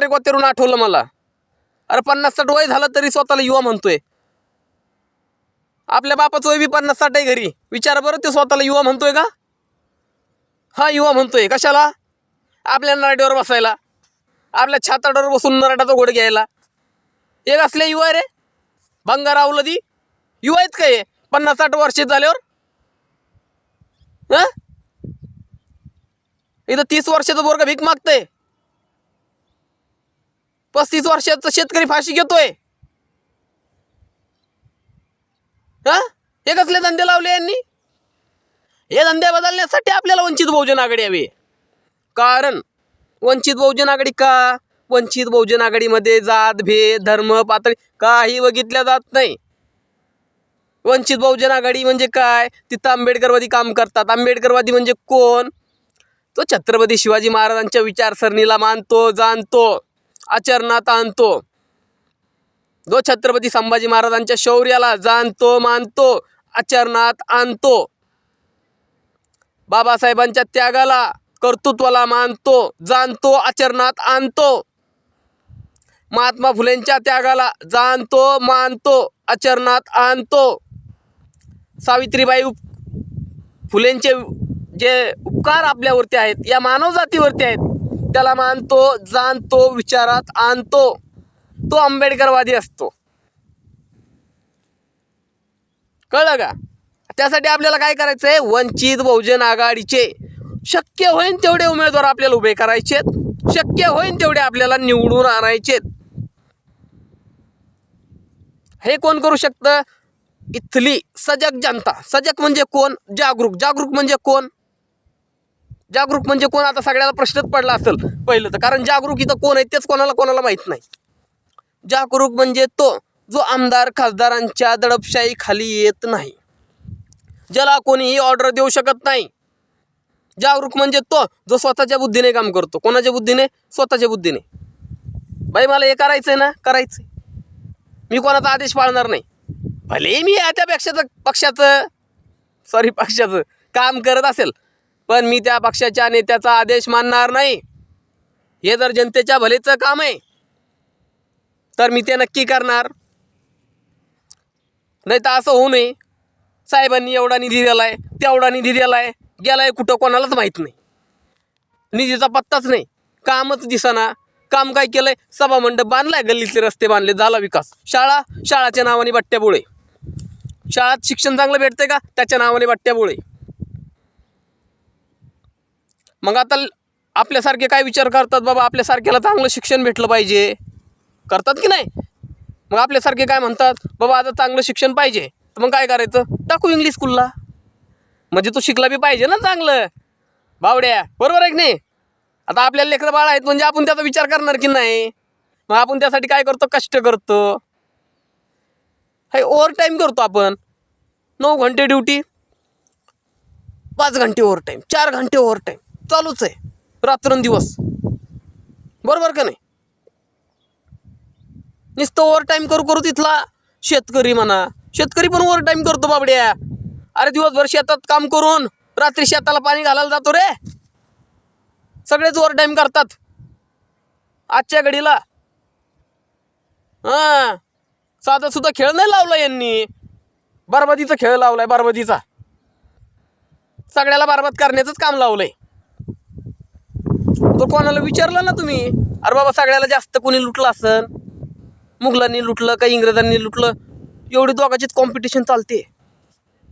म्हातारे कोतेरून आठवलं मला. अरे 50-60 वय झालं तरी स्वतःला युवा म्हणतोय. आपल्या बापाचं वय बी 50-60 आहे घरी. विचारा बरं, ते स्वतःला युवा म्हणतोय का? हा, युवा म्हणतोय. कशाला? आपल्या नरड्यावर बसायला, आपल्या छाताडावर बसून नरड्याचा घोड घ्यायला. एक असले युवा रे, भंगार अवलदी युवा आहेत काय 50-60 वर्ष झाल्यावर? हा, इथं 30 वर्षाचं पोरगं भीक मागतंय, 35 वर्षाचा शेतकरी फाशी घेतोय. हा, हे कसले धंदे लावले यांनी? हे धंदे बदलण्यासाठी आपल्याला वंचित बहुजन आघाडी हवी. कारण वंचित बहुजन आघाडी का? वंचित बहुजन आघाडीमध्ये जात भेद धर्म पातळी काही बघितल्या जात नाही. वंचित बहुजन आघाडी म्हणजे काय? तिथं आंबेडकरवादी काम करतात. आंबेडकरवादी म्हणजे कोण? तो छत्रपती शिवाजी महाराजांच्या विचारसरणीला मानतो, जाणतो, आचरणात आणतो. जो छत्रपती संभाजी महाराजांच्या शौर्याला जाणतो, मानतो, आचरणात आणतो. बाबासाहेबांच्या त्यागाला, कर्तृत्वाला मानतो, जाणतो, आचरणात आणतो. महात्मा फुलेंच्या त्यागाला जाणतो, मानतो, आचरणात आणतो. सावित्रीबाई फुलेंचे जे उपकार आपल्यावरती आहेत, या मानव जातीवरती आहेत, त्याला मानतो, जाणतो, विचारात आणतो. तो आंबेडकरवादी असतो. कळलं का? त्यासाठी आपल्याला काय करायचं आहे? वंचित बहुजन आघाडीचे शक्य होईल तेवढे उमेदवार आपल्याला उभे करायचेत, शक्य होईल तेवढे आपल्याला निवडून आणायचेत. हे कोण करू शकतं? इथली सजग जनता. सजग म्हणजे कोण? जागरूक. जागरूक म्हणजे कोण? जागरूक म्हणजे कोण? आता सगळ्याला प्रश्नच पडला असेल पहिलं तर, कारण जागरूक इथं कोण आहे तेच कोणाला माहीत नाही. जागरूक म्हणजे तो जो आमदार खासदारांच्या दडपशाही खाली येत नाही, ज्याला कोणीही ऑर्डर देऊ शकत नाही. जागरूक म्हणजे तो जो स्वतःच्या बुद्धीने काम करतो. कोणाच्या बुद्धीने? स्वतःच्या बुद्धीने. बाई मला हे करायचंय ना, करायचंय, मी कोणाचा आदेश पाळणार नाही. भले मी त्या पक्षाचं काम करत असेल, पण मी त्या पक्षाच्या नेत्याचा आदेश मानणार नाही. हे जर जनतेच्या भलेचं काम आहे तर मी ते नक्की करणार. नाही तर असं होऊ नये, साहेबांनी एवढा निधी दिलाय, तेवढा निधी दिलाय, गेलाय कुठं कोणालाच माहीत नाही, निधीचा पत्ताच नाही, कामच दिसना. काम काय केलंय? सभामंडप बांधलाय, गल्लीतले रस्ते बांधले, झाला विकास. शाळाच्या नावाने बट्ट्याबोळे. शाळात शिक्षण चांगलं भेटतंय का? त्याच्या नावाने बट्ट्याबोळे. मग आता आपल्यासारखे काय विचार करतात? बाबा आपल्यासारख्याला चांगलं शिक्षण भेटलं पाहिजे, करतात की नाही? मग आपल्यासारखे काय म्हणतात? बाबा आता चांगलं शिक्षण पाहिजे, तर मग काय करायचं? टाकू इंग्लिश स्कूलला, म्हणजे तो शिकला बी पाहिजे ना चांगलं. बावड्या, बरोबर आहे की नाही? आता आपल्याला लेकरं बाळ आहेत म्हणजे आपण त्याचा विचार करणार की नाही? मग आपण त्यासाठी काय करतो? कष्ट करतो. हे ओव्हर टाईम करतो आपण. 9 घंटे ड्युटी, 5 घंटे ओव्हर टाईम, 4 घंटे ओव्हर टाईम चालूच आहे रात्रंदिवस. बरोबर का नाही? नुसतं ओव्हर टाईम करू तिथला शेतकरी म्हणा, शेतकरी पण ओव्हर टाईम करतो बाबड्या. अरे दिवसभर शेतात काम करून रात्री शेताला पाणी घालायला जातो रे. सगळेच ओव्हर टाईम करतात आजच्या घडीला. हां, साधा सुद्धा खेळ नाही लावला यांनी, बरबादीचा खेळ लावलाय, बरबादीचा. सगळ्याला बरबाद करण्याचंच काम लावलंय. तो कोणाला विचारलं ना तुम्ही? अरे बाबा सगळ्याला जास्त कोणी लुटलं असन? मुघलांनी लुटलं का इंग्रजांनी लुटलं? एवढी दोघांचीच कॉम्पिटिशन चालते.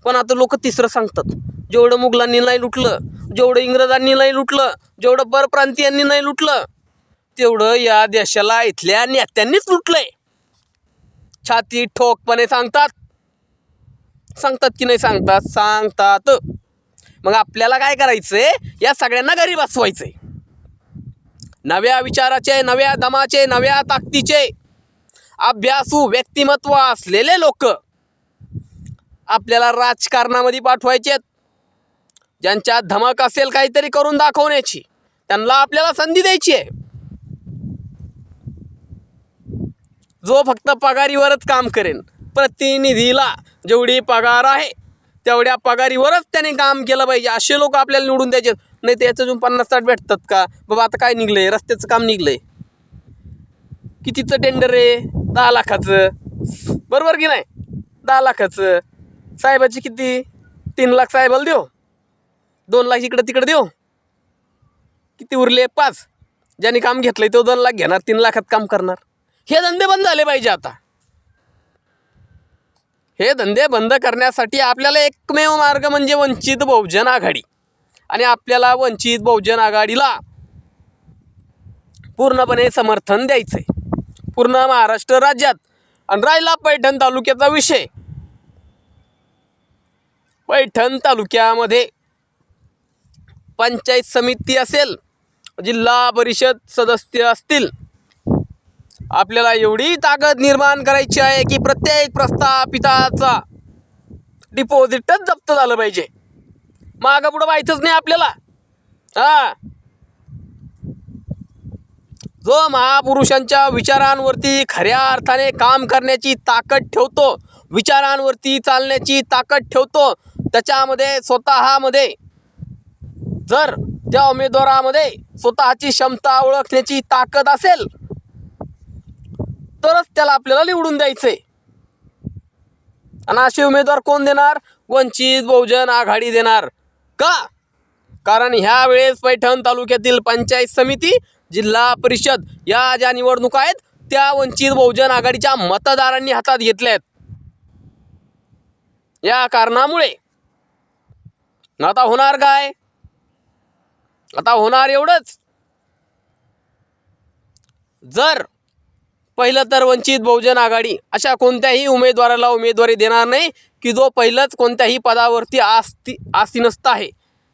पण आता लोक तिसरं सांगतात, जेवढं मुघलांनी नाही लुटलं, जेवढं इंग्रजांनी नाही लुटलं, जेवढं परप्रांतीयांनी नाही लुटलं, तेवढं या देशाला इथल्या नेत्यांनीच लुटलंय. छाती ठोकपणे सांगतात की नाही सांगतात? सांगतात. मग आपल्याला काय करायचंय? या सगळ्यांना घरी बसवायचंय. नव्या विचाराचे, नव्या दमाचे, नव्या ताकदीचे अभ्यासू व्यक्तिमत्व असलेले लोक आपल्याला राजकारणामध्ये पाठवायचे. ज्यांच्यात धमक असेल काहीतरी करून दाखवण्याची, त्यांना आपल्याला संधी द्यायची आहे. जो फक्त पगारीवरच काम करेन, प्रतिनिधीला जेवढी पगार आहे तेवढ्या पगारीवरच त्याने काम केलं पाहिजे, असे लोक आपल्याला निवडून द्यायचे. नाही तर याचं अजून 50-60 भेटतात का? बाबा आता काय निघलंय? रस्त्याचं काम निघलंय, कितीचं टेंडर आहे? 10 लाखाचं, बरोबर की नाही? 10 लाखाचं. साहेबाची किती? 3 लाख साहेबाला देऊ, 2 लाख इकडं तिकडं देऊ, किती उरले? 5. ज्याने काम घेतलंय तो 2 लाख घेणार, 3 लाखात काम करणार. हे धंदे बंद झाले पाहिजे आता. हे धंदे बंद करण्यासाठी आपल्याला एकमेव मार्ग म्हणजे वंचित बहुजन आघाडी. आणि आपल्याला वंचित बहुजन आघाडीला पूर्णपणे समर्थन द्यायचंय पूर्ण महाराष्ट्र राज्यात. आणि राहिला पैठण तालुक्याचा विषय, पैठण तालुक्यामध्ये पंचायत समिती असेल, जिल्हा परिषद सदस्य असतील, आपल्याला एवढी ताकद निर्माण करायची आहे की प्रत्येक प्रस्थापिताचा डिपॉझिटच जप्त झालं पाहिजे. मागं पुढं व्हायचंच नाही आपल्याला. जो महापुरुषांच्या विचारांवरती खऱ्या अर्थाने काम करण्याची ताकद ठेवतो, विचारांवरती चालण्याची ताकद ठेवतो, त्याच्यामध्ये स्वतःमध्ये जर त्या उमेदवारामध्ये स्वतःची क्षमता ओळखण्याची ताकद असेल तरच त्याला आपल्याला निवडून द्यायचंय. आणि असे उमेदवार कोण देणार? वंचित बहुजन आघाडी देणार. का? कारण ह्या वेळेस पैठण तालुक्यातील पंचायत समिती, जिल्हा परिषद या ज्या निवडणुका आहेत त्या वंचित बहुजन आघाडीच्या मतदारांनी हातात घेतल्यात. या कारणामुळे आता होणार काय? आता होणार एवढंच, जर पहिलं तर वंचित बहुजन आघाडी अशा कोणत्याही उमेदवाराला उमेदवारी देणार नाही की जो पहिलंच कोणत्याही पदावरती आसीनस्त आहे,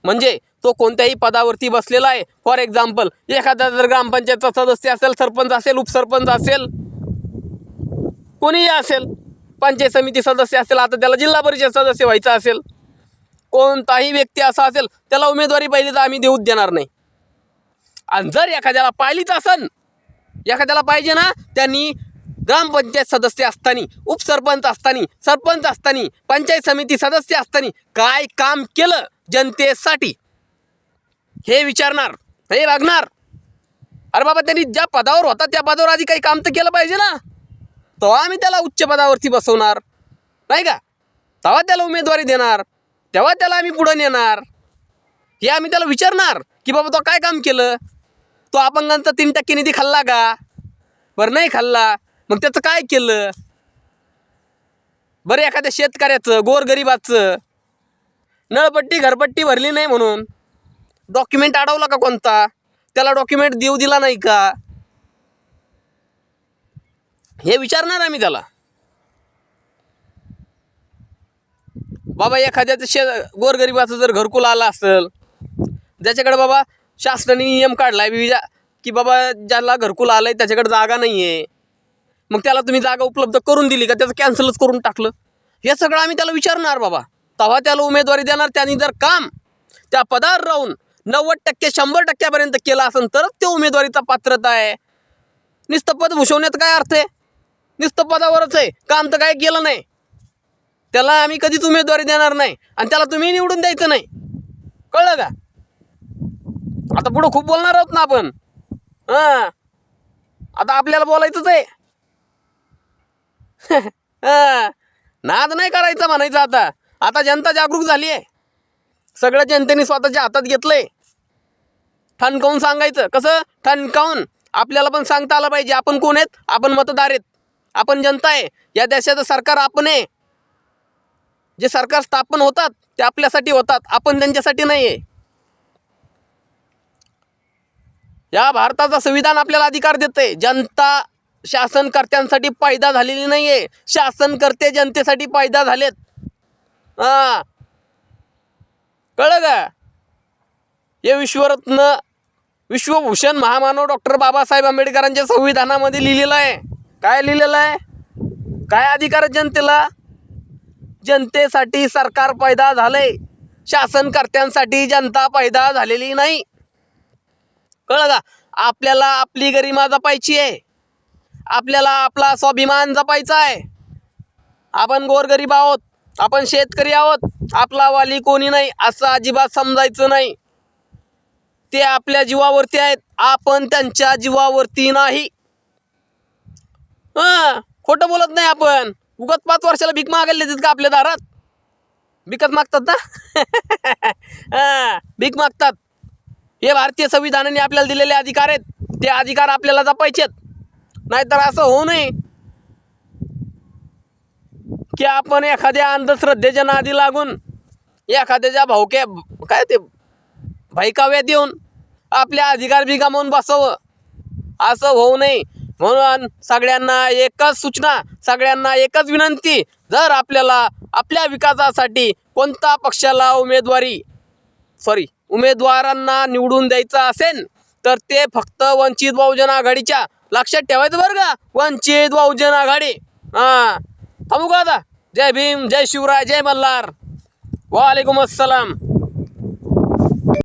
म्हणजे तो कोणत्याही पदावरती बसलेला आहे. फॉर एक्झाम्पल, एखादा जर ग्रामपंचायतचा सदस्य असेल, सरपंच असेल, उपसरपंच असेल, कोणीही असेल, पंचायत समिती सदस्य असेल, आता त्याला जिल्हा परिषद सदस्य व्हायचं असेल, कोणताही व्यक्ती असा असेल त्याला उमेदवारी पहिली तर आम्ही देऊच देणार नाही. आणि जर एखाद्याला पाहिलीच असन, एखाद्याला पाहिजे ना, त्यांनी ग्रामपंचायत सदस्य असताना, उपसरपंच असताना, सरपंच असताना, पंचायत समिती सदस्य असताना काय काम केलं जनतेसाठी हे विचारणार, हे बघणार. अरे बाबा, त्यांनी ज्या पदावर होता त्या पदावर आधी काही काम तर केलं पाहिजे ना, तेव्हा आम्ही त्याला उच्च पदावरती बसवणार, नाही का? तेव्हा त्याला उमेदवारी देणार, तेव्हा त्याला आम्ही पुढे नेणार. हे आम्ही त्याला विचारणार की बाबा तो काय काम केलं? तो अपंगांचा 3% निधी खाल्ला का? बरं नाही खाल्ला, मग त्याचं काय केलं? बरं एखाद्या शेतकऱ्याचं, गोरगरिबाचं नळपट्टी घरपट्टी भरली नाही म्हणून डॉक्युमेंट अडवला का कोणता? त्याला डॉक्युमेंट देऊ दिला नाही का? हे विचारणार आम्ही त्याला. बाबा एखाद्याचं गोरगरिबाचं जर घरकुल आलं असेल, ज्याच्याकडे बाबा शासनाने नियम काढलाय की बाबा ज्याला घरकुल आलंय त्याच्याकडे जागा नाही आहे, मग त्याला तुम्ही जागा उपलब्ध करून दिली का? त्याचं कॅन्सलच करून टाकलं? हे सगळं आम्ही त्याला विचारणार बाबा. तेव्हा त्याला उमेदवारी देणार. त्यांनी जर काम त्या पदावर राहून 90% 100% केलं असेल तरच ते उमेदवारीचा पात्रता आहे. नुसतं पद भूषवण्यात काय अर्थ आहे? नुसतं पदावरच आहे, काम तर काय केलं नाही, त्याला आम्ही कधीच उमेदवारी देणार नाही. आणि त्याला तुम्ही निवडून द्यायचं नाही, कळलं का? आता पुढं खूप बोलणार आहोत ना आपण. आता आपल्याला बोलायचंच आहे. नाद नाही करायचा म्हणायचं. आता जनता जागरूक झाली आहे. सगळं जनतेने स्वतःच्या हातात घेतलंय. ठणकावून सांगायचं. कसं ठणकावून? आपल्याला पण सांगता आलं पाहिजे आपण कोण आहेत, आपण मतदार आहेत, आपण जनता आहे, या देशाचं सरकार आपण आहे. जे सरकार स्थापन होतात ते आपल्यासाठी होतात, आपण त्यांच्यासाठी नाही आहे. या भारताचं संविधान आपल्याला अधिकार देते. जनता शासनकर्त्यांसाठी पैदा झालेली नाही आहे, शासनकर्ते जनतेसाठी पैदा झालेत. कळलं का? हे विश्वरत्न विश्वभूषण महामानव डॉक्टर बाबासाहेब आंबेडकरांच्या संविधानामध्ये लिहिलेलं आहे. काय लिहिलेलं आहे? काय अधिकार जनतेला? जनतेसाठी सरकार पैदा झालंय, शासनकर्त्यांसाठी जनता पैदा झालेली नाही. कळलं का? आपल्याला आपली गरिमा जपायची आहे, आपल्याला आपला स्वाभिमान जपायचा आहे. आपण गोरगरीब आहोत, आपण शेतकरी आहोत, आपला वाली कोणी नाही असं अजिबात समजायचं नाही. ते आपल्या जीवावरती आहेत, आपण त्यांच्या जीवावरती नाही. खोटं बोलत नाही आपण. उगाच 5 वर्षाला भीक मागायला देतात का आपल्या दारात? भीकच मागतात ना. भीक मागतात. हे भारतीय संविधानाने आपल्याला दिलेले अधिकार आहेत. ते अधिकार आपल्याला जपायचेत. नाहीतर असं होऊ नये की आपण एखाद्या अंधश्रद्धेच्या नादी लागून एखाद्याच्या भावक्या काय ते भैकाव्या देऊन आपल्या अधिकार बी गमावून बसावं. असं होऊ नये म्हणून सगळ्यांना एकच सूचना, सगळ्यांना एकच विनंती. जर आपल्याला आपल्या विकासासाठी कोणता पक्षाला उमेदवारांना निवडून द्यायचं असेल तर ते फक्त वंचित बहुजन आघाडीच्या. लक्षात ठेवायचं बरं का, वंचित बहुजन आघाडी. थांबू का आता? जय भीम, जय शिवराय, जय मल्हार. वालेकुम अस्सलाम.